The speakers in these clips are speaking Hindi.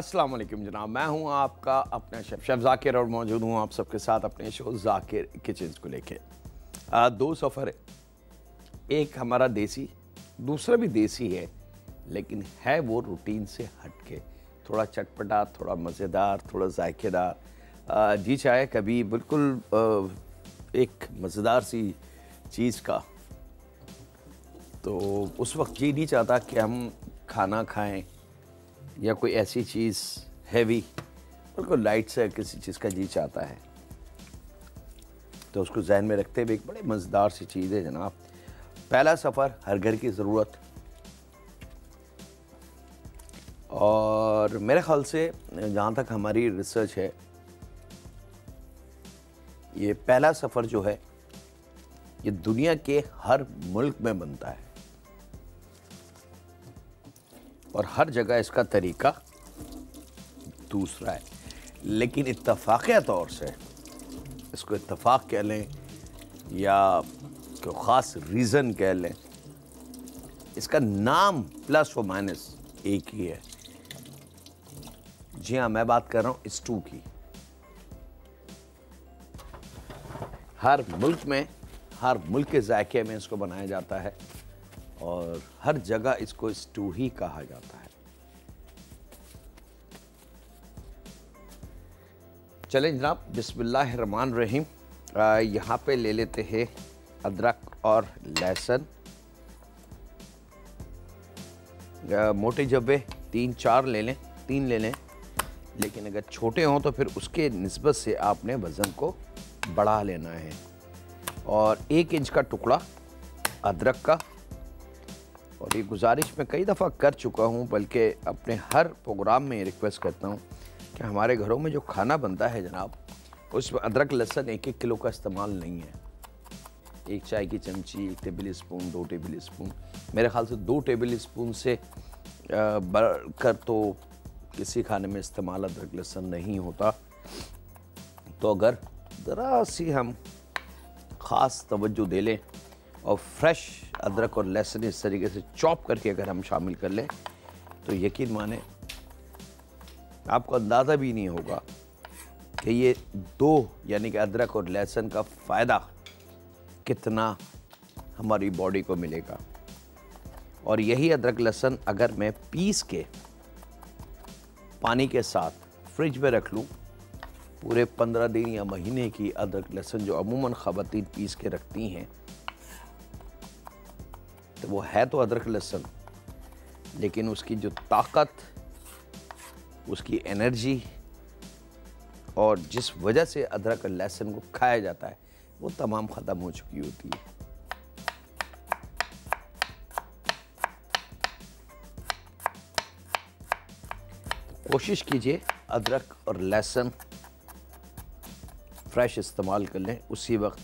अस्सलाम वालेकुम जनाब, मैं हूं आपका अपना शेफ ज़ाकिर और मौजूद हूं आप सबके साथ अपने शो ज़ाकिर किचन्स को लेके। दो सफ़र है, एक हमारा देसी, दूसरा भी देसी है, लेकिन है वो रूटीन से हट के, थोड़ा चटपटा, थोड़ा मज़ेदार, थोड़ा जायकेदार। जी चाहे कभी बिल्कुल एक मज़ेदार सी चीज़ का, तो उस वक्त जी नहीं चाहता कि हम खाना खाएं या कोई ऐसी चीज़ हैवी, बिल्कुल लाइट से किसी चीज़ का जी चाहता है, तो उसको जहन में रखते हुए एक बड़े मज़ेदार सी चीज़ है जनाब, पहला सफ़र हर घर की ज़रूरत। और मेरे ख़्याल से जहाँ तक हमारी रिसर्च है, ये पहला सफ़र जो है ये दुनिया के हर मुल्क में बनता है और हर जगह इसका तरीका दूसरा है, लेकिन इत्तफ़ाक़िया तौर से, इसको इत्तफ़ाक़ कह लें या कोई ख़ास रीज़न कह लें, इसका नाम प्लस व माइनस एक ही है। जी हाँ, मैं बात कर रहा हूँ स्टू की। हर मुल्क में, हर मुल्क के जायके में इसको बनाया जाता है और हर जगह इसको स्टू ही कहा जाता है। चलें जनाब, बिस्मिल्लाहिर्रहमानिर्रहीम। यहाँ पे ले लेते हैं अदरक और लहसुन। मोटे जब्बे 3-4 ले लें, 3 ले लें, लेकिन अगर छोटे हों तो फिर उसके निस्बत से आपने वज़न को बढ़ा लेना है। और 1 इंच का टुकड़ा अदरक का। और ये गुजारिश मैं कई दफ़ा कर चुका हूँ, बल्कि अपने हर प्रोग्राम में रिक्वेस्ट करता हूँ कि हमारे घरों में जो खाना बनता है जनाब, उसमें अदरक लहसुन 1-1 किलो का इस्तेमाल नहीं है। 1 चाय की चमची, 1 टेबल स्पून, 2 टेबल स्पून, मेरे ख्याल से 2 टेबल स्पून से बढ़कर तो किसी खाने में इस्तेमाल अदरक लहसुन नहीं होता। तो अगर ज़रा सी हम ख़ास तवज्जो दे लें और फ्रेश अदरक और लहसुन इस तरीके से चॉप करके अगर हम शामिल कर लें, तो यकीन माने आपको अंदाज़ा भी नहीं होगा कि ये दो यानी कि अदरक और लहसुन का फ़ायदा कितना हमारी बॉडी को मिलेगा। और यही अदरक लहसुन अगर मैं पीस के पानी के साथ फ्रिज में रख लूँ, पूरे 15 दिन या महीने की अदरक लहसुन जो अमूमन ख़वातीन पीस के रखती हैं, तो वो है तो अदरक लहसुन, लेकिन उसकी जो ताकत, उसकी एनर्जी और जिस वजह से अदरक और लहसुन को खाया जाता है, वो तमाम ख़त्म हो चुकी होती है। कोशिश कीजिए अदरक और लहसुन फ्रेश इस्तेमाल कर लें उसी वक्त,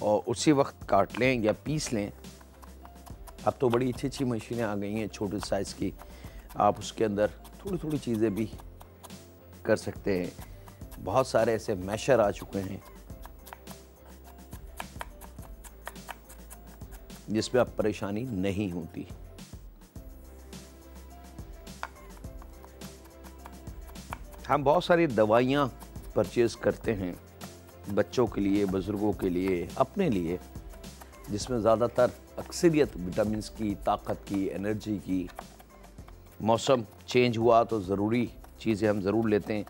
और उसी वक्त काट लें या पीस लें। अब तो बड़ी अच्छी अच्छी मशीनें आ गई हैं छोटे साइज़ की, आप उसके अंदर थोड़ी थोड़ी चीज़ें भी कर सकते हैं। बहुत सारे ऐसे मैशर आ चुके हैं जिसमें अब परेशानी नहीं होती। हम बहुत सारी दवाइयाँ परचेज़ करते हैं बच्चों के लिए, बुज़ुर्गों के लिए, अपने लिए, जिसमें ज़्यादातर अक्सरियत विटामिन्स की, ताकत की, एनर्जी की। मौसम चेंज हुआ तो ज़रूरी चीज़ें हम ज़रूर लेते हैं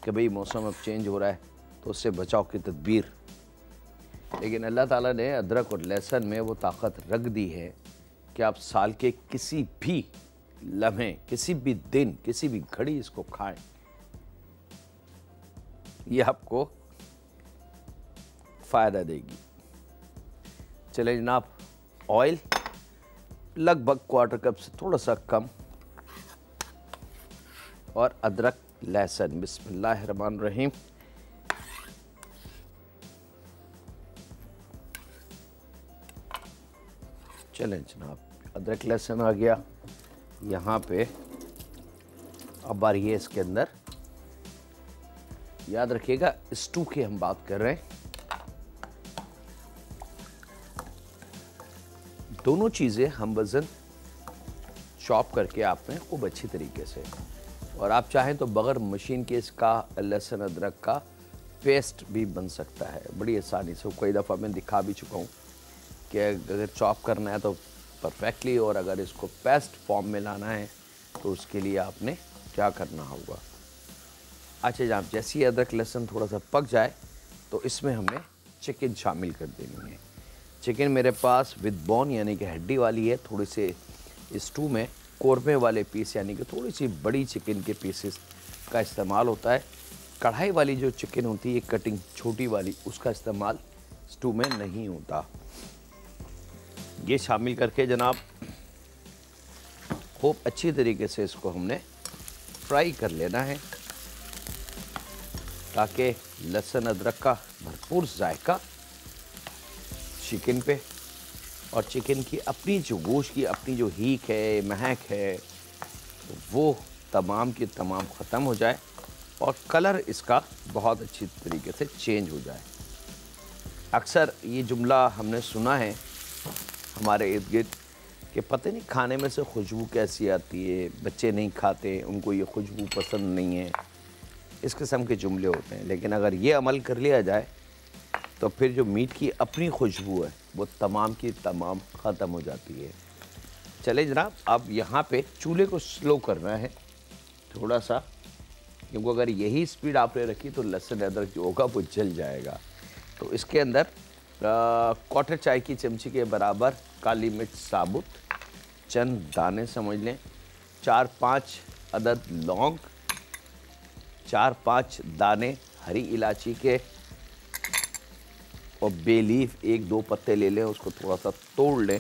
कि भाई मौसम अब चेंज हो रहा है तो उससे बचाव की तदबीर। लेकिन अल्लाह ताला ने अदरक और लहसुन में वो ताकत रख दी है कि आप साल के किसी भी लम्हे, किसी भी दिन, किसी भी घड़ी इसको खाएं, ये आपको फ़ायदा देगी। चले जनाब, ऑयल लगभग 1/4 कप से थोड़ा सा कम, और अदरक लहसुन। बिस्मिल्लाहिर्रहमानिर्रहीम। चलें जनाब, अदरक लहसुन आ गया यहाँ पे। अब बारी है इसके अंदर, याद रखिएगा स्टू की हम बात कर रहे हैं, दोनों चीज़ें हम वज़न चॉप करके आपने खूब अच्छी तरीके से, और आप चाहें तो बगैर मशीन के इसका लहसुन अदरक का पेस्ट भी बन सकता है बड़ी आसानी से। कई दफ़ा मैं दिखा भी चुका हूँ कि अगर चॉप करना है तो परफेक्टली, और अगर इसको पेस्ट फॉर्म में लाना है तो उसके लिए आपने क्या करना होगा। अच्छा जनाब, जैसे ही अदरक लहसुन थोड़ा सा पक जाए तो इसमें हमने चिकन शामिल कर देनी है। चिकन मेरे पास विद बोन यानी कि हड्डी वाली है। थोड़े से स्टू में कोरमे वाले पीस यानी कि थोड़ी सी बड़ी चिकन के पीसेस का इस्तेमाल होता है। कढ़ाई वाली जो चिकन होती है कटिंग छोटी वाली, उसका इस्तेमाल स्टू में नहीं होता। ये शामिल करके जनाब खूब अच्छी तरीके से इसको हमने फ्राई कर लेना है ताकि लहसुन अदरक का भरपूर जायका चिकन पे और चिकन की अपनी जो गोश्त की अपनी जो हीक है, महक है, वो तमाम की तमाम ख़त्म हो जाए और कलर इसका बहुत अच्छी तरीके से चेंज हो जाए। अक्सर ये जुमला हमने सुना है हमारे इर्द गिर्द कि पता नहीं खाने में से खुशबू कैसी आती है, बच्चे नहीं खाते, उनको ये खुशबू पसंद नहीं है, इस किस्म के जुमले होते हैं। लेकिन अगर ये अमल कर लिया जाए तो फिर जो मीट की अपनी खुशबू है वो तमाम की तमाम ख़त्म हो जाती है। चले जनाब, अब यहाँ पे चूल्हे को स्लो करना है थोड़ा सा, क्योंकि अगर यही स्पीड आपने रखी तो लहसुन अदरक जो होगा वो जल जाएगा। तो इसके अंदर क्वार्टर चाय की चमची के बराबर काली मिर्च साबुत, चंद दाने समझ लें, 4-5 अदद लौंग, 4-5 दाने हरी इलायची के, और बे लीफ 1-2 पत्ते ले लें, उसको थोड़ा सा तोड़ लें,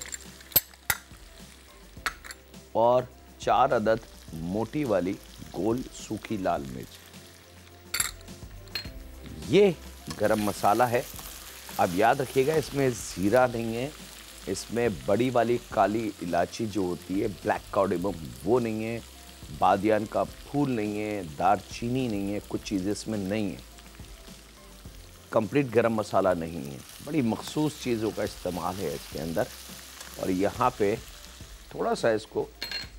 और 4 अदद मोटी वाली गोल सूखी लाल मिर्च। ये गरम मसाला है। अब याद रखिएगा इसमें ज़ीरा नहीं है, इसमें बड़ी वाली काली इलायची जो होती है ब्लैक कार्डेमम वो नहीं है, बादियान का फूल नहीं है, दारचीनी नहीं है, कुछ चीज़ें इसमें नहीं है, कंप्लीट गरम मसाला नहीं है, बड़ी मखसूस चीज़ों का इस्तेमाल है इसके अंदर। और यहाँ पे थोड़ा सा इसको,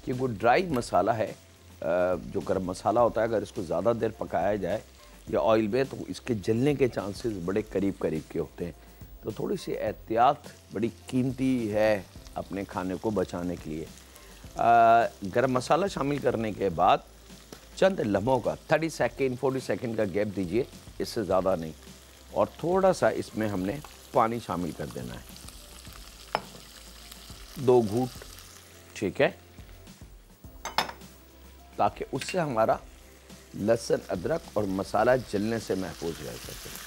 कि वो ड्राई मसाला है, जो गरम मसाला होता है अगर इसको ज़्यादा देर पकाया जाए या ऑयल में तो इसके जलने के चांसेस बड़े करीब करीब के होते हैं। तो थोड़ी सी एहतियात बड़ी कीमती है अपने खाने को बचाने के लिए। गरम मसाला शामिल करने के बाद चंद लम्हों का 30 सेकेंड 40 सेकेंड का गैप दीजिए, इससे ज़्यादा नहीं, और थोड़ा सा इसमें हमने पानी शामिल कर देना है, 2 घूंट, ठीक है, ताकि उससे हमारा लहसुन अदरक और मसाला जलने से महफूज रह सके।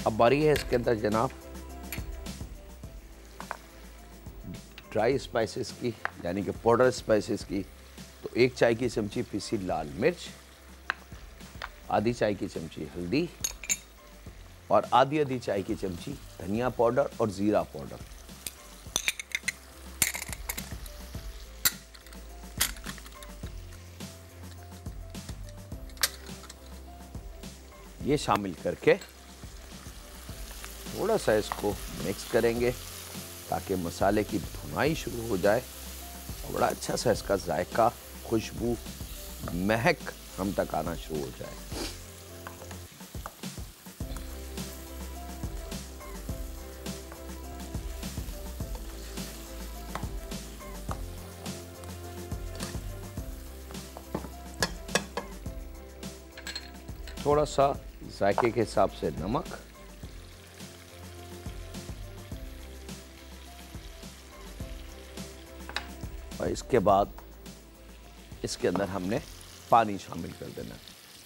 अब बारी है इसके अंदर जनाब ड्राई स्पाइसेस की, यानी कि पाउडर स्पाइसेस की। तो 1 चाय की चमची पिसी लाल मिर्च, आधी चाय की चमची हल्दी, और आधी चाय की चमची धनिया पाउडर और ज़ीरा पाउडर। ये शामिल करके थोड़ा सा इसको मिक्स करेंगे ताकि मसाले की भुनाई शुरू हो जाए और बड़ा अच्छा सा इसका जायका, खुशबू, महक हम तक आना शुरू हो जाए। थोड़ा सा जायके के हिसाब से नमक, और इसके बाद इसके अंदर हमने पानी शामिल कर देना।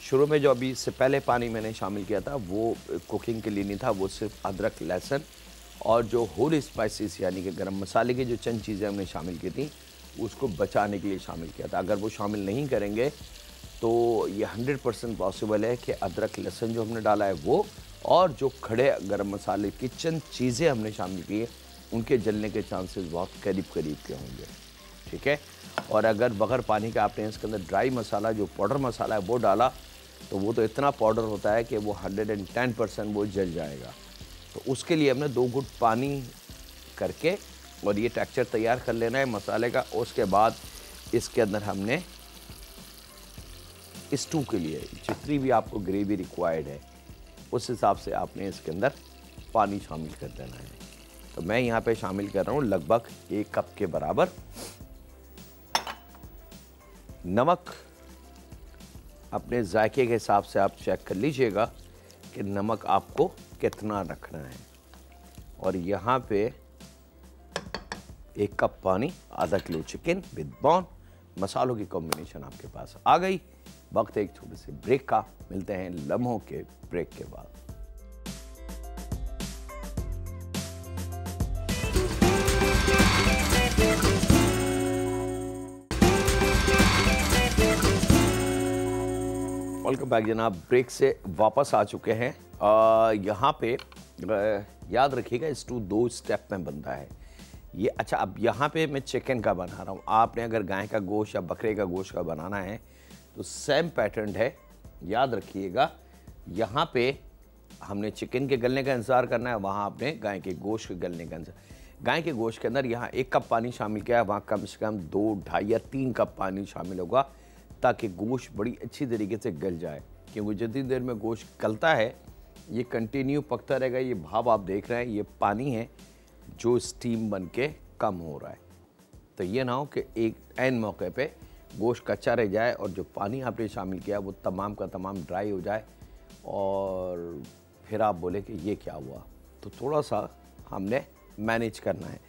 शुरू में जो अभी इससे पहले पानी मैंने शामिल किया था वो कुकिंग के लिए नहीं था, वो सिर्फ अदरक, लहसुन और जो होल स्पाइसेस यानी कि गरम मसाले की जो चंद चीज़ें हमने शामिल की थी उसको बचाने के लिए शामिल किया था। अगर वो शामिल नहीं करेंगे तो ये 100% पॉसिबल है कि अदरक लहसुन जो हमने डाला है वो, और जो खड़े गरम मसाले की चंद चीज़ें हमने शामिल की है उनके जलने के चांसेस बहुत करीब करीब के होंगे, ठीक है। और अगर बगैर पानी के आपने इसके अंदर ड्राई मसाला जो पाउडर मसाला है वो डाला तो वो तो इतना पाउडर होता है कि वो 110% वो जल जाएगा। तो उसके लिए हमने 2 घुट पानी करके और ये टेक्सचर तैयार कर लेना है मसाले का। उसके बाद इसके अंदर हमने स्टू के लिए जितनी भी आपको ग्रेवी रिक्वायर्ड है उस हिसाब से आपने इसके अंदर पानी शामिल कर देना है। तो मैं यहाँ पे शामिल कर रहा हूँ लगभग 1 कप के बराबर। नमक अपने जायके के हिसाब से आप चेक कर लीजिएगा कि नमक आपको कितना रखना है। और यहाँ पे 1 कप पानी, आधा किलो चिकन विद बॉन, मसालों की कॉम्बिनेशन आपके पास आ गई। वक्त एक छोटे से ब्रेक का, मिलते हैं लम्हों के ब्रेक के बाद। वेलकम बैक जनाब, ब्रेक से वापस आ चुके हैं। यहाँ पे याद रखिएगा स्टू 2 स्टेप में बनता है ये। अच्छा, अब यहाँ पे मैं चिकन का बना रहा हूँ। आपने अगर गाय का गोश्त या बकरे का गोश्त का बनाना है तो सेम पैटर्न है, याद रखिएगा। यहाँ पे हमने चिकन के गलने का इंतज़ार करना है, वहाँ आपने गाय के गोश्त के गलने का इंतज़ार। गाय के गोश्त के अंदर यहाँ 1 कप पानी शामिल किया है, वहाँ कम से कम 2, 2.5 या 3 कप पानी शामिल होगा ताकि गोश्त बड़ी अच्छी तरीके से गल जाए। क्योंकि जितनी देर में गोश्त गलता है ये कंटिन्यू पकता रहेगा। ये भाप आप देख रहे हैं, ये पानी है जो स्टीम बन के कम हो रहा है। तो ये ना हो कि एक ऐन मौके पे गोश्त कच्चा रह जाए और जो पानी आपने शामिल किया वो तमाम का तमाम ड्राई हो जाए और फिर आप बोले कि ये क्या हुआ। तो थोड़ा सा हमने मैनेज करना है।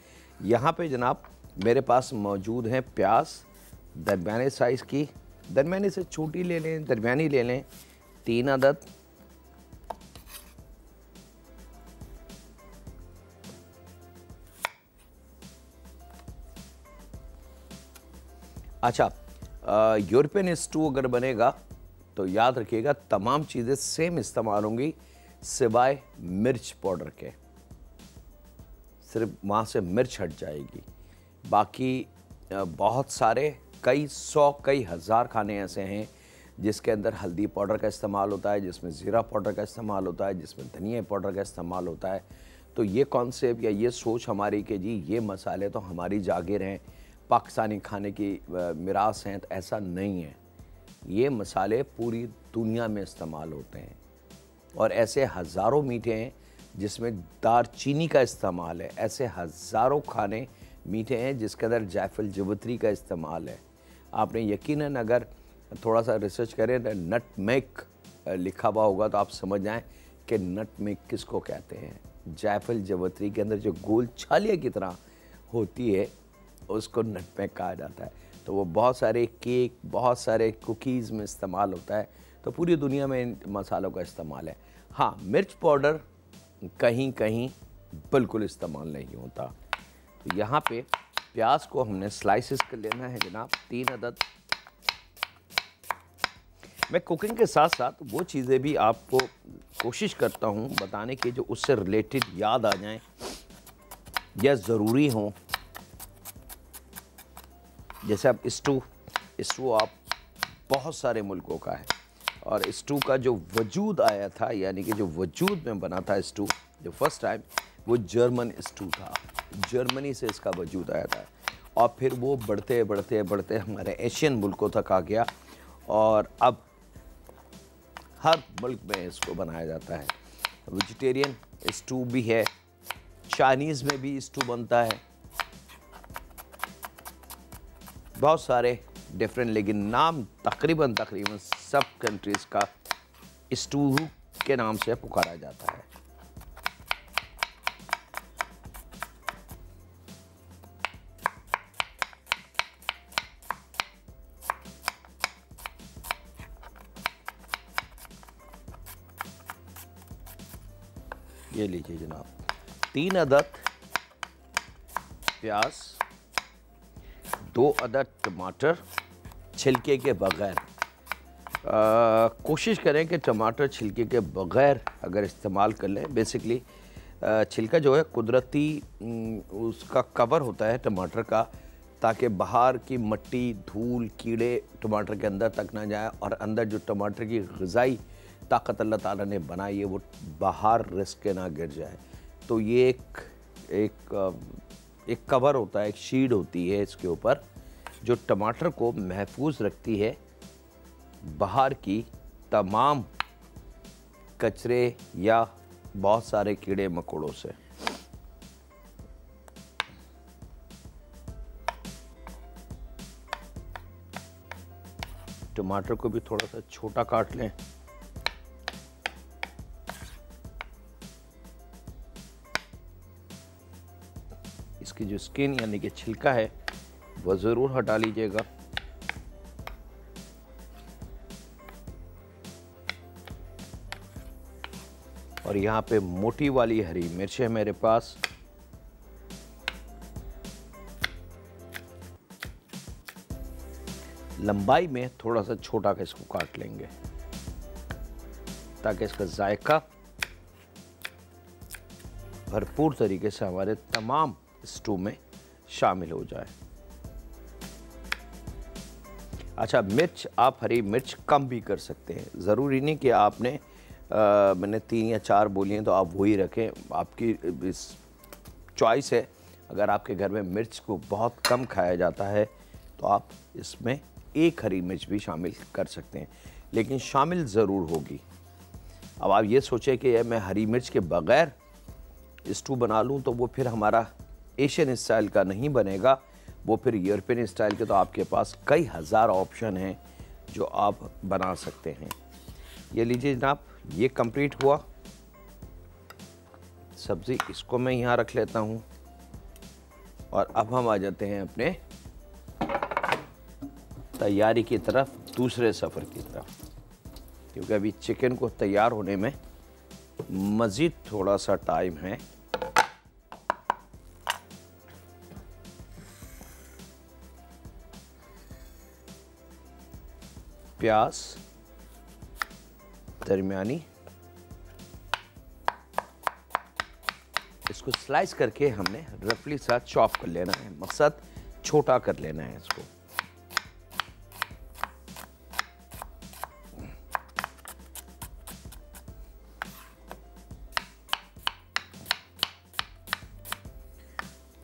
यहाँ पे जनाब मेरे पास मौजूद हैं प्याज, दरमियाने साइज़ की, दरमियाने से छोटी ले लें, दरमियानी ले लें, 3 अदद। अच्छा, यूरोपियन स्टू अगर बनेगा तो याद रखिएगा तमाम चीज़ें सेम इस्तेमाल होंगी सिवाय मिर्च पाउडर के। सिर्फ वहाँ से मिर्च हट जाएगी, बाकी बहुत सारे कई 100 कई हज़ार खाने ऐसे हैं जिसके अंदर हल्दी पाउडर का इस्तेमाल होता है, जिसमें ज़ीरा पाउडर का इस्तेमाल होता है, जिसमें धनिया पाउडर का इस्तेमाल होता है। तो ये कॉन्सेप्ट या ये सोच हमारी कि जी ये मसाले तो हमारी जागीर हैं, पाकिस्तानी खाने की मिरास हैं, तो ऐसा नहीं है। ये मसाले पूरी दुनिया में इस्तेमाल होते हैं और ऐसे हज़ारों मीठे हैं जिसमें दारचीनी का इस्तेमाल है। ऐसे हज़ारों खाने मीठे हैं जिसके अंदर जायफल जवित्री का इस्तेमाल है। आपने यकीनन अगर थोड़ा सा रिसर्च करें तो नटमेग लिखा हुआ होगा तो आप समझ जाएं कि नटमेग किसको कहते हैं। जायफल जवित्री के अंदर जो गोल छालिया की तरह होती है उसको नटमेग कहा जाता है। तो वो बहुत सारे केक, बहुत सारे कुकीज़ में इस्तेमाल होता है। तो पूरी दुनिया में इन मसालों का इस्तेमाल है। हाँ, मिर्च पाउडर कहीं कहीं बिल्कुल इस्तेमाल नहीं होता। तो यहाँ पे प्याज को हमने स्लाइसेस कर लेना है जनाब, 3 अदद। मैं कुकिंग के साथ साथ वो चीज़ें भी आपको कोशिश करता हूँ बताने की जो उससे रिलेटेड याद आ जाएं या ज़रूरी हों। जैसे अब स्टू आप बहुत सारे मुल्कों का है और स्टू का जो वजूद आया था, यानी कि जो वजूद में बना था स्टू जो फर्स्ट टाइम, वो जर्मन स्टू था। जर्मनी से इसका वजूद आया था और फिर वो बढ़ते बढ़ते बढ़ते हमारे एशियन मुल्कों तक आ गया और अब हर मुल्क में इसको बनाया जाता है। वेजिटेरियन स्टू भी है, चाइनीज़ में भी स्टू बनता है, बहुत सारे डिफरेंट, लेकिन नाम तकरीबन सब कंट्रीज़ का स्टू के नाम से पुकारा जाता है। ये लीजिए जनाब, 3 अदद प्याज, 2 अदद टमाटर छिलके के बग़ैर। कोशिश करें कि टमाटर छिलके के बग़ैर अगर इस्तेमाल कर लें। बेसिकली छिलका जो है कुदरती उसका कवर होता है टमाटर का ताकि बाहर की मट्टी, धूल, कीड़े टमाटर के अंदर तक ना जाए और अंदर जो टमाटर की ग़िज़ाई ताकत अल्लाह ताला ने बनाई है वो बाहर रिस्क के ना गिर जाए। तो ये एक कवर होता है, एक शीट होती है इसके ऊपर, जो टमाटर को महफूज रखती है बाहर की तमाम कचरे या बहुत सारे कीड़े मकोड़ों से। टमाटर को भी थोड़ा सा छोटा काट लें। इसकी जो स्किन यानी कि छिलका है वो ज़रूर हटा लीजिएगा। और यहाँ पे मोटी वाली हरी मिर्च है मेरे पास। लंबाई में थोड़ा सा छोटा का इसको काट लेंगे ताकि इसका जायका भरपूर तरीके से हमारे तमाम स्टू में शामिल हो जाए। अच्छा, मिर्च आप हरी मिर्च कम भी कर सकते हैं, ज़रूरी नहीं कि आपने मैंने 3 या 4 बोली हैं तो आप वही रखें, आपकी इस चॉइस है। अगर आपके घर में मिर्च को बहुत कम खाया जाता है तो आप इसमें 1 हरी मिर्च भी शामिल कर सकते हैं, लेकिन शामिल ज़रूर होगी। अब आप ये सोचें कि मैं हरी मिर्च के बग़ैर स्टू बना लूँ तो वो फिर हमारा एशियन स्टाइल का नहीं बनेगा, वो फिर यूरोपियन स्टाइल के। तो आपके पास कई हज़ार ऑप्शन हैं जो आप बना सकते हैं। ये लीजिए जनाब, ये कंप्लीट हुआ सब्ज़ी, इसको मैं यहाँ रख लेता हूँ। और अब हम आ जाते हैं अपने तैयारी की तरफ, दूसरे सफ़र की तरफ, क्योंकि अभी चिकन को तैयार होने में मज़ीद थोड़ा सा टाइम है। प्याज दरमियानी, इसको स्लाइस करके हमने रफली सा चॉप कर लेना है, मकसद छोटा कर लेना है इसको।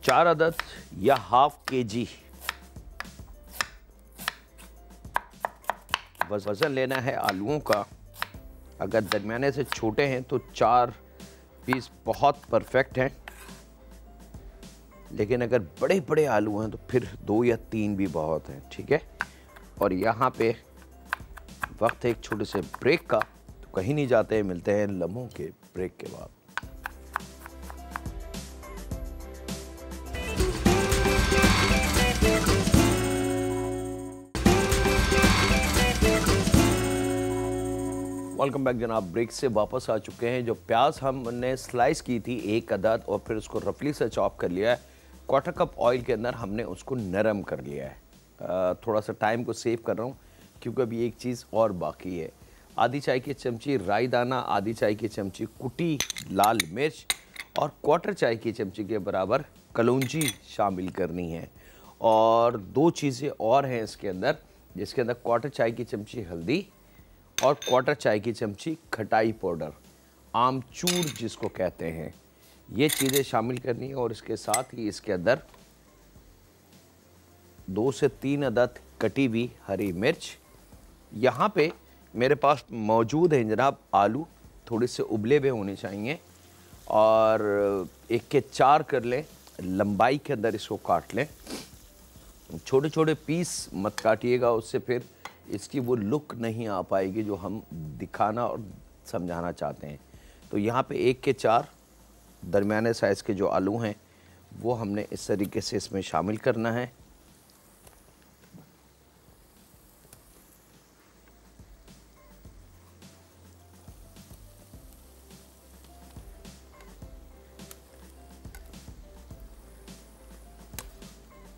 चार अदद या हाफ केजी वज़न लेना है आलूओं का। अगर दरमियाने से छोटे हैं तो 4 पीस बहुत परफेक्ट हैं, लेकिन अगर बड़े बड़े आलू हैं तो फिर 2 या 3 भी बहुत हैं, ठीक है। और यहाँ पे वक्त है एक छोटे से ब्रेक का, तो कहीं नहीं जाते, मिलते हैं लम्हों के ब्रेक के बाद। वेलकम बैक जनाब, ब्रेक से वापस आ चुके हैं। जो प्याज हमने स्लाइस की थी 1 अदद और फिर उसको रफली से चॉप कर लिया है, 1/4 कप ऑयल के अंदर हमने उसको नरम कर लिया है। थोड़ा सा टाइम को सेव कर रहा हूँ क्योंकि अभी एक चीज़ और बाकी है। आधी चाय की चमची राई दाना, आधी चाय की चमची कुटी लाल मिर्च और 1/4 चाय की चमची के बराबर कलौंजी शामिल करनी है। और 2 चीज़ें और हैं इसके अंदर, जिसके अंदर 1/4 चाय की चमची हल्दी और 1/4 चाय की चमची खटाई पाउडर, आमचूर जिसको कहते हैं, ये चीज़ें शामिल करनी है। और इसके साथ ही इसके अंदर 2 से 3 अदद कटी हुई हरी मिर्च। यहाँ पे मेरे पास मौजूद है जनाब आलू, थोड़े से उबले हुए होने चाहिए। और 1 के 4 कर लें, लंबाई के अंदर इसको काट लें। छोटे छोटे पीस मत काटिएगा, उससे फिर इसकी वो लुक नहीं आ पाएगी जो हम दिखाना और समझाना चाहते हैं। तो यहाँ पे 1 के 4 दरमियाने साइज़ के जो आलू हैं वो हमने इस तरीके से इसमें शामिल करना है।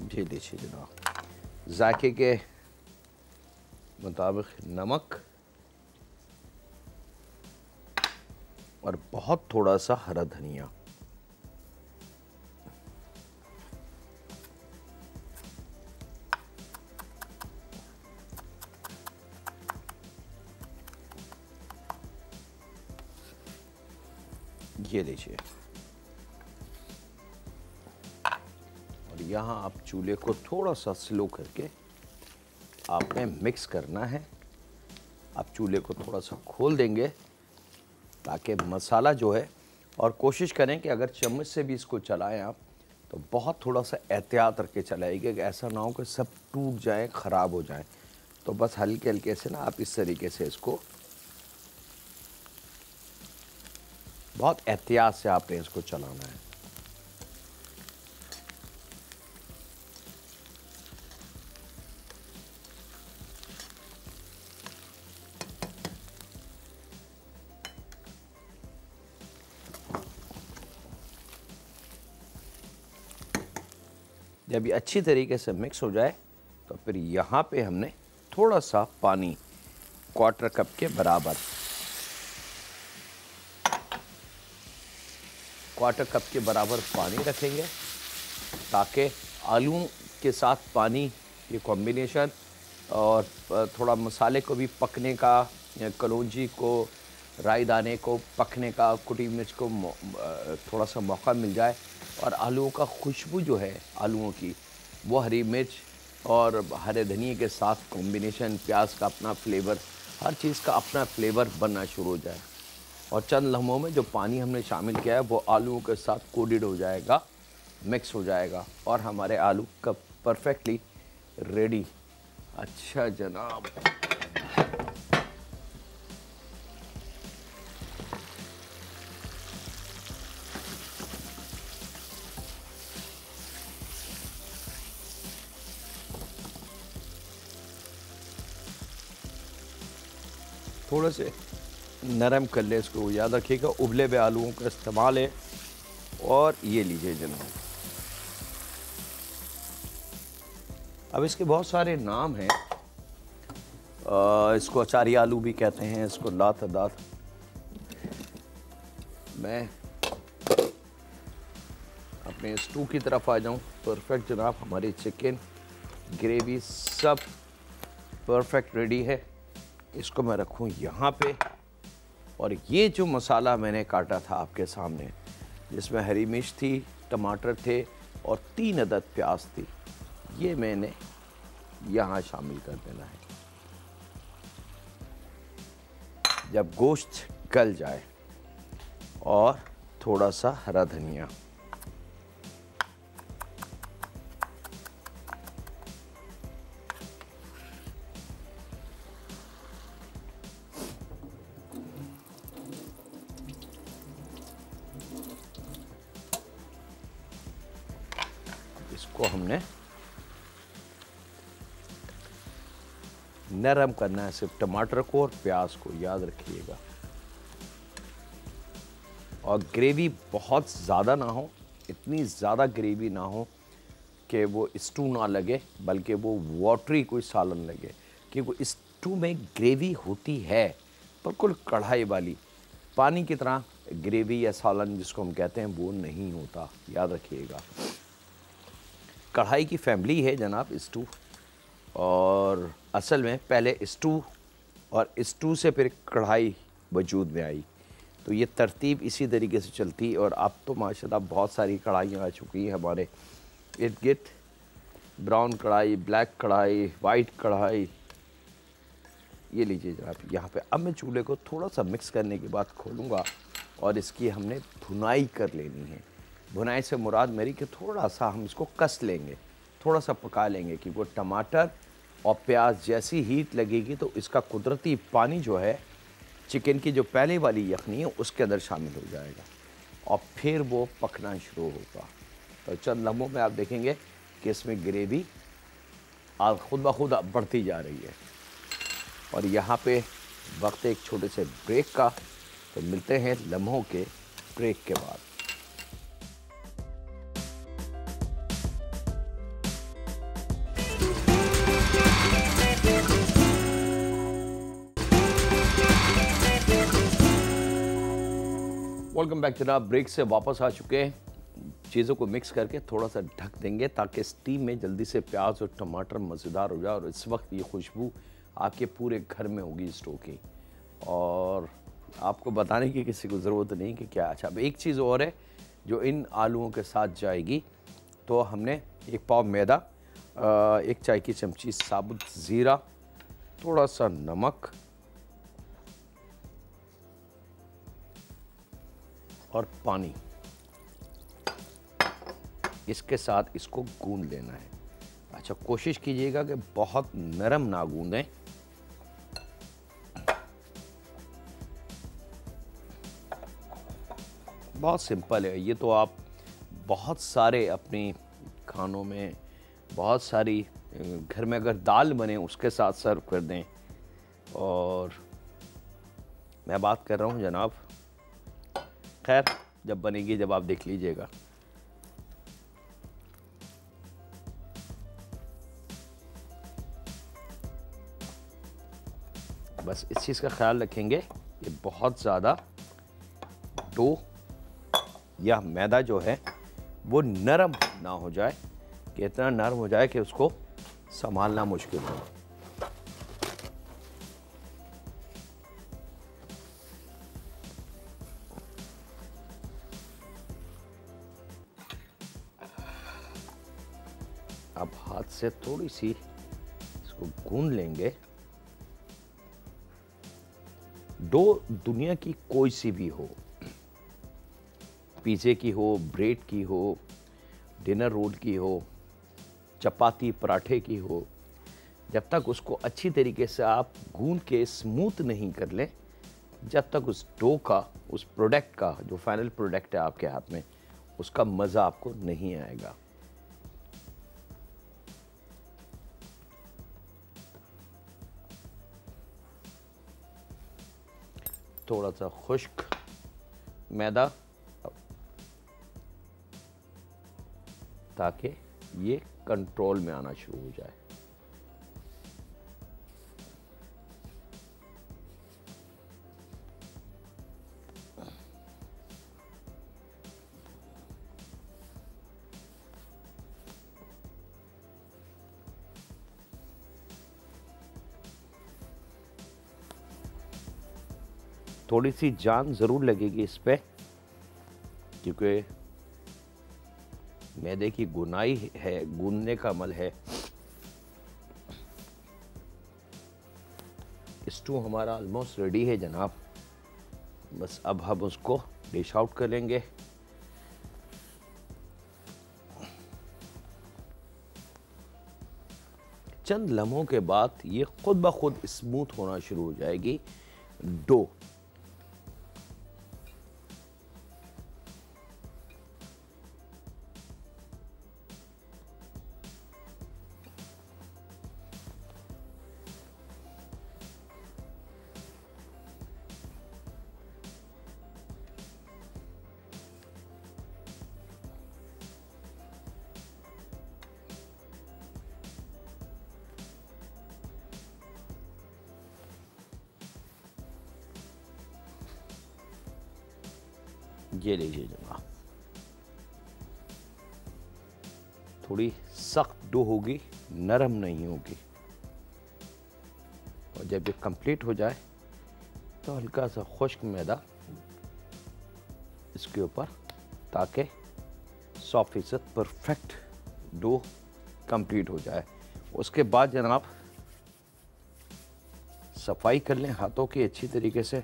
जी देखिए जनाब, जायके के मुताबिक नमक और बहुत थोड़ा सा हरा धनिया। ये लीजिए। और यहाँ आप चूल्हे को थोड़ा सा स्लो करके आपने मिक्स करना है। आप चूल्हे को थोड़ा सा खोल देंगे ताकि मसाला जो है, और कोशिश करें कि अगर चम्मच से भी इसको चलाएं आप तो बहुत थोड़ा सा एहतियात रख के चलाइए कि ऐसा ना हो कि सब टूट जाए, ख़राब हो जाए। तो बस हल्के हल्के से ना आप इस तरीके से इसको बहुत एहतियात से आपने इसको चलाना है। जब ये अच्छी तरीके से मिक्स हो जाए तो फिर यहाँ पे हमने थोड़ा सा पानी, क्वार्टर कप के बराबर, क्वार्टर कप के बराबर पानी रखेंगे ताकि आलू के साथ पानी ये कॉम्बिनेशन और थोड़ा मसाले को भी पकने का, कलौंजी को, राई दाने को पकने का, कुटी मिर्च को थोड़ा सा मौका मिल जाए और आलूओं का खुशबू जो है आलूओं की, वो हरी मिर्च और हरे धनिए के साथ कॉम्बिनेशन, प्याज का अपना फ्लेवर, हर चीज़ का अपना फ्लेवर बनना शुरू हो जाए और चंद लम्हों में जो पानी हमने शामिल किया है वो आलूओं के साथ कोटेड हो जाएगा, मिक्स हो जाएगा और हमारे आलू का परफेक्टली रेडी। अच्छा जनाब, थोड़े से नरम कर ले इसको, याद रखिएगा उबले हुए आलूओं का इस्तेमाल है। और ये लीजिए जनाब, अब इसके बहुत सारे नाम हैं। इसको अचारी आलू भी कहते हैं, इसको लात दात। मैं अपने स्टू की तरफ आ जाऊं। परफेक्ट जनाब, हमारी चिकन ग्रेवी सब परफेक्ट रेडी है। इसको मैं रखूं यहाँ पे और ये जो मसाला मैंने काटा था आपके सामने, जिसमें हरी मिर्च थी, टमाटर थे और 3 अदद प्याज थी, ये मैंने यहाँ शामिल कर देना है। जब गोश्त गल जाए और थोड़ा सा हरा धनिया, इसको हमने नरम करना है, सिर्फ टमाटर को और प्याज को, याद रखिएगा। और ग्रेवी बहुत ज़्यादा ना हो, इतनी ज़्यादा ग्रेवी ना हो कि वो स्टू ना लगे, बल्कि वो वाटरी कोई सालन लगे, क्योंकि स्टू में ग्रेवी होती है बिल्कुल कढ़ाई वाली, पानी की तरह ग्रेवी या सालन जिसको हम कहते हैं वो नहीं होता, याद रखिएगा। कढ़ाई की फैमिली है जनाब स्टू, और असल में पहले स्टू और स्टू से फिर कढ़ाई वजूद में आई, तो ये तरतीब इसी तरीके से चलती। और अब तो माशाल्लाह बहुत सारी कढ़ाइयाँ आ चुकी हैं हमारे इर्द गिर्द, ब्राउन कढ़ाई, ब्लैक कढ़ाई, वाइट कढ़ाई। ये लीजिए जनाब, यहाँ पे अब मैं चूल्हे को थोड़ा सा मिक्स करने के बाद खोलूँगा और इसकी हमने भुनाई कर लेनी है। भुनाई से मुराद मेरी कि थोड़ा सा हम इसको कस लेंगे, थोड़ा सा पका लेंगे, कि वो टमाटर और प्याज जैसी हीट लगेगी तो इसका कुदरती पानी जो है चिकन की जो पहले वाली यखनी है उसके अंदर शामिल हो जाएगा और फिर वो पकना शुरू होगा। तो चंद लम्हों में आप देखेंगे कि इसमें ग्रेवी खुद ब खुद बढ़ती जा रही है। और यहाँ पे वक्त एक छोटे से ब्रेक का, तो मिलते हैं लम्हों के ब्रेक के बाद। वेलकम बैक जनाब, ब्रेक से वापस आ चुके हैं। चीज़ों को मिक्स करके थोड़ा सा ढक देंगे ताकि स्टीम में जल्दी से प्याज और टमाटर मज़ेदार हो जाए। और इस वक्त ये खुशबू आपके पूरे घर में होगी स्टोव की। और आपको बताने की किसी को ज़रूरत नहीं कि क्या। अच्छा, अब एक चीज़ और है जो इन आलूओं के साथ जाएगी। तो हमने 1 पाव मैदा, 1 चाय की चमची साबुत ज़ीरा, थोड़ा सा नमक और पानी, इसके साथ इसको गूंद लेना है। अच्छा, कोशिश कीजिएगा कि बहुत नरम ना गूंदें। बहुत सिंपल है ये, तो आप बहुत सारे अपने खानों में, बहुत सारी घर में अगर दाल बने उसके साथ सर्व कर दें। और मैं बात कर रहा हूँ जनाब, खैर जब बनेगी जब आप देख लीजिएगा। बस इस चीज़ का ख्याल रखेंगे ये बहुत ज़्यादा डो या मैदा जो है वो नरम ना हो जाए, कि इतना नरम हो जाए कि उसको संभालना मुश्किल हो। अब हाथ से थोड़ी सी इसको गूंद लेंगे। डो दुनिया की कोई सी भी हो, पिज़्ज़े की हो, ब्रेड की हो, डिनर रोल की हो, चपाती पराठे की हो, जब तक उसको अच्छी तरीके से आप गूंद के स्मूथ नहीं कर लें, जब तक उस डो का, उस प्रोडक्ट का, जो फाइनल प्रोडक्ट है आपके हाथ में, उसका मज़ा आपको नहीं आएगा। थोड़ा सा खुश्क मैदा, ताकि ये कंट्रोल में आना शुरू हो जाए। थोड़ी सी जान ज़रूर लगेगी इस पे, क्योंकि मैदे की गुनाई है, गूंदने का अमल है। स्टू हमारा ऑलमोस्ट रेडी है जनाब। बस अब हम उसको डिश आउट कर लेंगे। चंद लम्हों के बाद ये खुद ब खुद स्मूथ होना शुरू हो जाएगी डो। ये लीजिए जनाब, थोड़ी सख्त डो होगी, नरम नहीं होगी। और जब ये कंप्लीट हो जाए तो हल्का सा खुश्क मैदा इसके ऊपर, ताकि 100% परफेक्ट डो कंप्लीट हो जाए। उसके बाद जनाब सफाई कर लें हाथों की अच्छी तरीके से,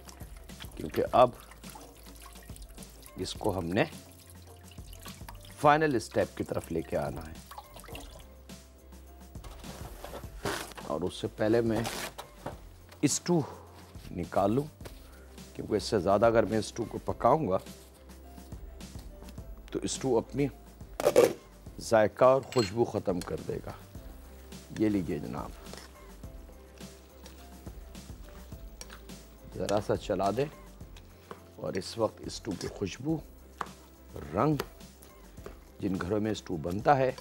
क्योंकि अब इसको हमने फाइनल स्टेप की तरफ लेके आना है। और उससे पहले मैं स्टू निकाल लूं, क्योंकि इससे ज़्यादा अगर मैं स्टू को पकाऊंगा तो स्टू अपनी जायका और खुशबू ख़त्म कर देगा। ये लीजिए जनाब, ज़रा सा चला दें और इस वक्त स्टू की खुशबू, रंग, जिन घरों में स्टू बनता है,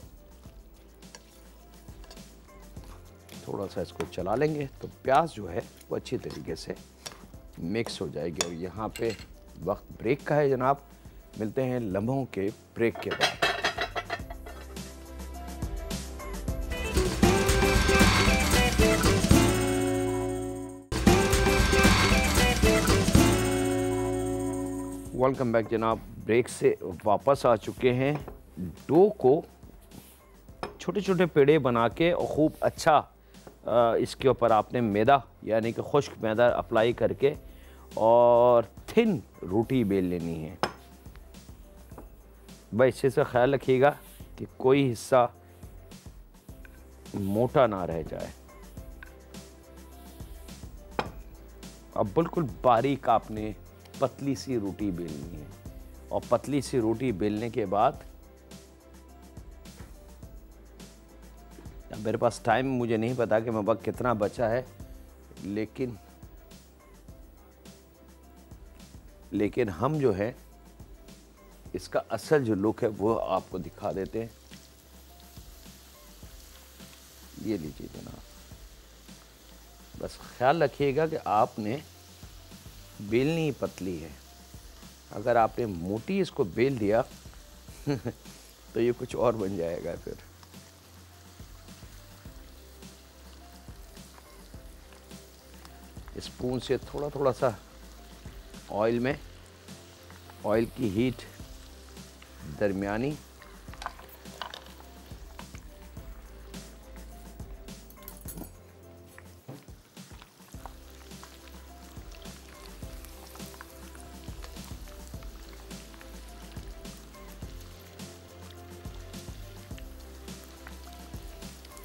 थोड़ा सा इसको चला लेंगे तो प्याज जो है वो अच्छी तरीके से मिक्स हो जाएगी। और यहाँ पे वक्त ब्रेक का है जनाब। मिलते हैं लम्हों के ब्रेक के बाद। वेलकम बैक जनाब। ब्रेक से वापस आ चुके हैं। डो को छोटे छोटे पेड़े बना के और खूब अच्छा इसके ऊपर आपने मैदा यानी कि खुश्क मैदा अप्लाई करके और थिन रोटी बेल लेनी है। भाई अच्छे से ख्याल रखिएगा कि कोई हिस्सा मोटा ना रह जाए। अब बिल्कुल बारीक आपने पतली सी रोटी बेलनी है और पतली सी रोटी बेलने के बाद मेरे पास टाइम मुझे नहीं पता कि मैं वक्त कितना बचा है, लेकिन हम जो है इसका असल जो लुक है वो आपको दिखा देते हैं। ये लीजिए जनाब, बस ख्याल रखिएगा कि आपने बेलनी पतली है। अगर आपने मोटी इसको बेल दिया तो ये कुछ और बन जाएगा। फिर स्पून से थोड़ा थोड़ा सा ऑयल की हीट दरमियानी,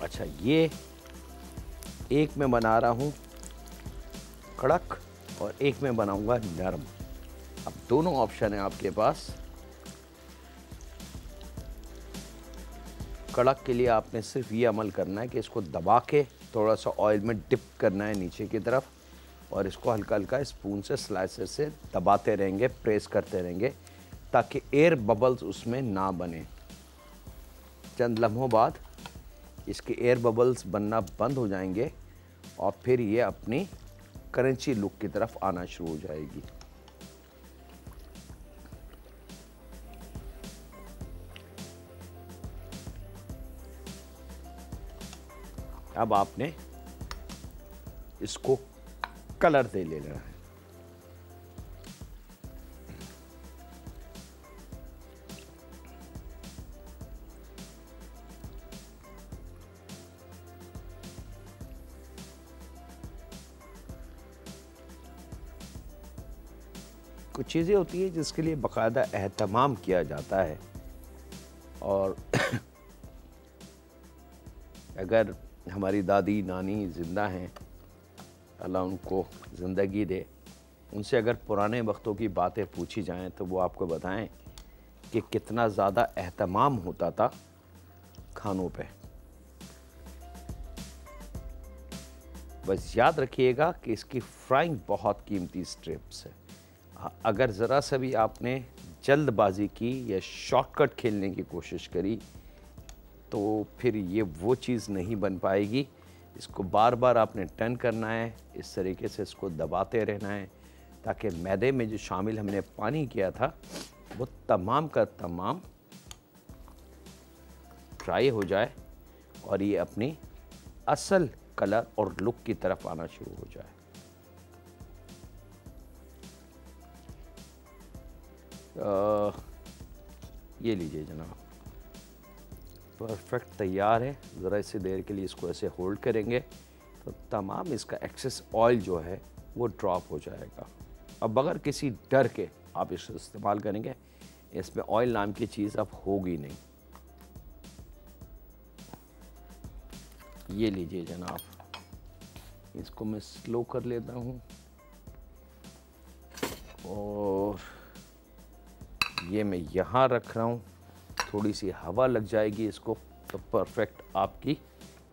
अच्छा ये एक मैं बना रहा हूँ कड़क और एक मैं बनाऊंगा नरम। अब दोनों ऑप्शन है आपके पास। कड़क के लिए आपने सिर्फ ये अमल करना है कि इसको दबा के थोड़ा सा ऑयल में डिप करना है नीचे की तरफ और इसको हल्का हल्का स्पून से स्लाइसर से दबाते रहेंगे, प्रेस करते रहेंगे ताकि एयर बबल्स उसमें ना बने। चंद लम्हों बाद इसके एयर बबल्स बनना बंद हो जाएंगे और फिर ये अपनी क्रंची लुक की तरफ आना शुरू हो जाएगी। अब आपने इसको कलर दे लेना है। कुछ चीज़ें होती हैं जिसके लिए बाकायदा एहतमाम किया जाता है और अगर हमारी दादी नानी ज़िंदा हैं, अल्लाह उनको ज़िंदगी दे, उनसे अगर पुराने वक्तों की बातें पूछी जाएं तो वो आपको बताएं कि कितना ज़्यादा एहतमाम होता था खानों पे। बस याद रखिएगा कि इसकी फ्राइंग बहुत कीमती स्टेप्स है। अगर ज़रा सा भी आपने जल्दबाजी की या शॉर्टकट खेलने की कोशिश करी तो फिर ये वो चीज़ नहीं बन पाएगी। इसको बार बार आपने टर्न करना है, इस तरीके से इसको दबाते रहना है ताकि मैदे में जो शामिल हमने पानी किया था वो तमाम का तमाम फ्राई हो जाए और ये अपनी असल कलर और लुक की तरफ आना शुरू हो जाए। ये लीजिए जनाब, परफेक्ट तैयार है। ज़रा इसी देर के लिए इसको ऐसे होल्ड करेंगे तो तमाम इसका एक्सेस ऑयल जो है वो ड्रॉप हो जाएगा। अब बगैर किसी डर के आप इसको इस्तेमाल करेंगे, इसमें ऑयल नाम की चीज़ अब होगी नहीं। ये लीजिए जनाब, इसको मैं स्लो कर लेता हूँ और ये मैं यहाँ रख रहा हूँ। थोड़ी सी हवा लग जाएगी इसको तो परफेक्ट आपकी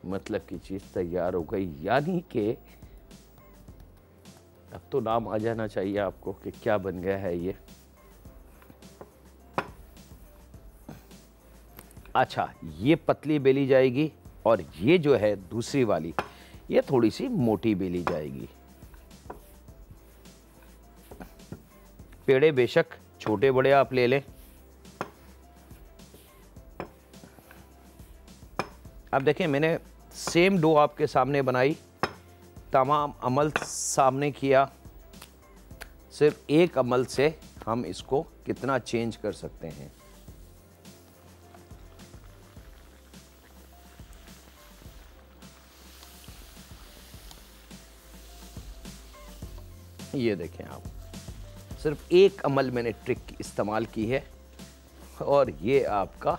मतलब की चीज़ तैयार हो गई। यानी कि अब तो नाम आ जाना चाहिए आपको कि क्या बन गया है ये। अच्छा, ये पतली बेली जाएगी और ये जो है दूसरी वाली ये थोड़ी सी मोटी बेली जाएगी। पेड़े बेशक छोटे बड़े आप ले लें। अब देखें, मैंने सेम डो आपके सामने बनाई, तमाम अमल सामने किया, सिर्फ एक अमल से हम इसको कितना चेंज कर सकते हैं। ये देखें आप, सिर्फ एक अमल मैंने ट्रिक इस्तेमाल की है और ये आपका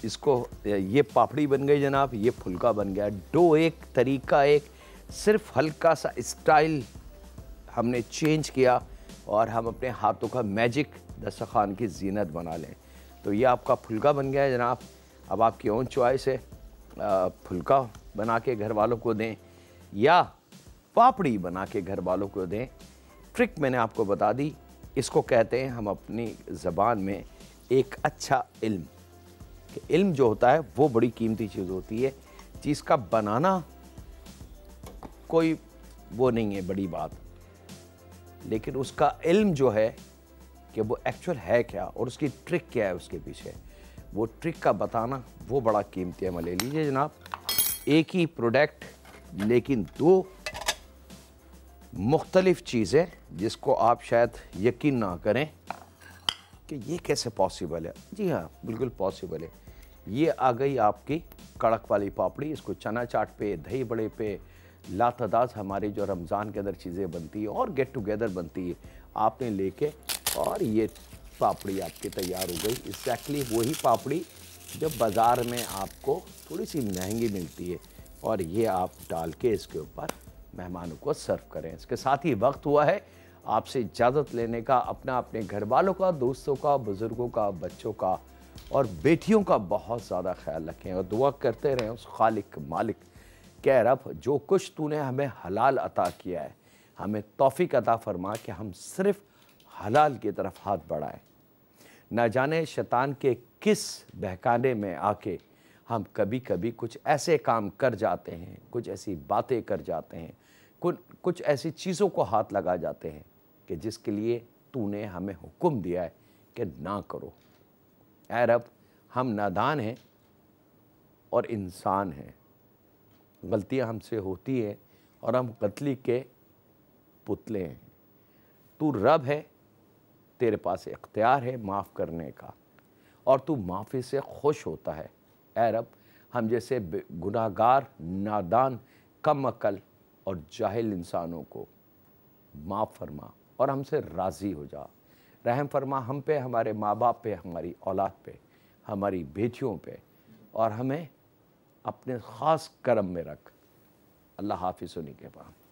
इसको ये पापड़ी बन गई जनाब, ये फुलका बन गया। डो एक तरीका, एक सिर्फ हल्का सा स्टाइल हमने चेंज किया और हम अपने हाथों का मैजिक दस्तरखान की जीनत बना लें। तो ये आपका फुलका बन गया है जनाब। अब आपकी ओन चॉइस है, फुलका बना के घर वालों को दें या पापड़ी बना के घर वालों को दें। ट्रिक मैंने आपको बता दी। इसको कहते हैं हम अपनी ज़बान में एक अच्छा इल्म। कि इल्म जो होता है वो बड़ी कीमती चीज़ होती है। चीज़ का बनाना कोई वो नहीं है बड़ी बात, लेकिन उसका इल्म जो है कि वो एक्चुअल है क्या और उसकी ट्रिक क्या है उसके पीछे, वो ट्रिक का बताना वो बड़ा कीमती है। ले लीजिए जनाब, एक ही प्रोडक्ट लेकिन दो मुख्तलिफ चीज़ें जिसको आप शायद यकीन ना करें कि ये कैसे पॉसिबल है। जी हाँ, बिल्कुल पॉसिबल है। ये आ गई आपकी कड़क वाली पापड़ी। इसको चना चाट पे, दही बड़े पे, लातादाद हमारी जो रमज़ान के अंदर चीज़ें बनती है और गेट टुगेदर बनती है, आपने लेके और ये पापड़ी आपकी तैयार हो गई। एग्जैक्टली वही पापड़ी जो बाज़ार में आपको थोड़ी सी महंगी मिलती है, और ये आप डाल के इसके ऊपर मेहमानों को सर्व करें। इसके साथ ही वक्त हुआ है आपसे इजाज़त लेने का। अपने घर वालों का, दोस्तों का, बुज़ुर्गों का, बच्चों का और बेटियों का बहुत ज़्यादा ख्याल रखें और दुआ करते रहें उस खालिक मालिक के रब, जो कुछ तूने हमें हलाल अता किया है, हमें तौफीक अता फरमा कि हम सिर्फ हलाल की तरफ हाथ बढ़ाएं। न जाने शैतान के किस बहकाने में आके हम कभी कभी कुछ ऐसे काम कर जाते हैं, कुछ ऐसी बातें कर जाते हैं, कुछ ऐसी चीज़ों को हाथ लगा जाते हैं कि जिसके लिए तूने हमें हुक्म दिया है कि ना करो। ऐ रब, हम नादान हैं और इंसान हैं, गलतियां हमसे होती हैं और हम गलती के पुतले हैं। तू रब है, तेरे पास इख्तियार है माफ़ करने का और तू माफ़ी से खुश होता है। ऐ रब, हम जैसे गुनाहगार, नादान, कम अकल और जाहिल इंसानों को माफ़ फरमा और हमसे राज़ी हो जा। रहम फरमा हम पे, हमारे माँ बाप पे, हमारी औलाद पे, हमारी बेटियों पे, और हमें अपने ख़ास करम में रख। अल्लाह हाफ़िज़। सुनी के पास।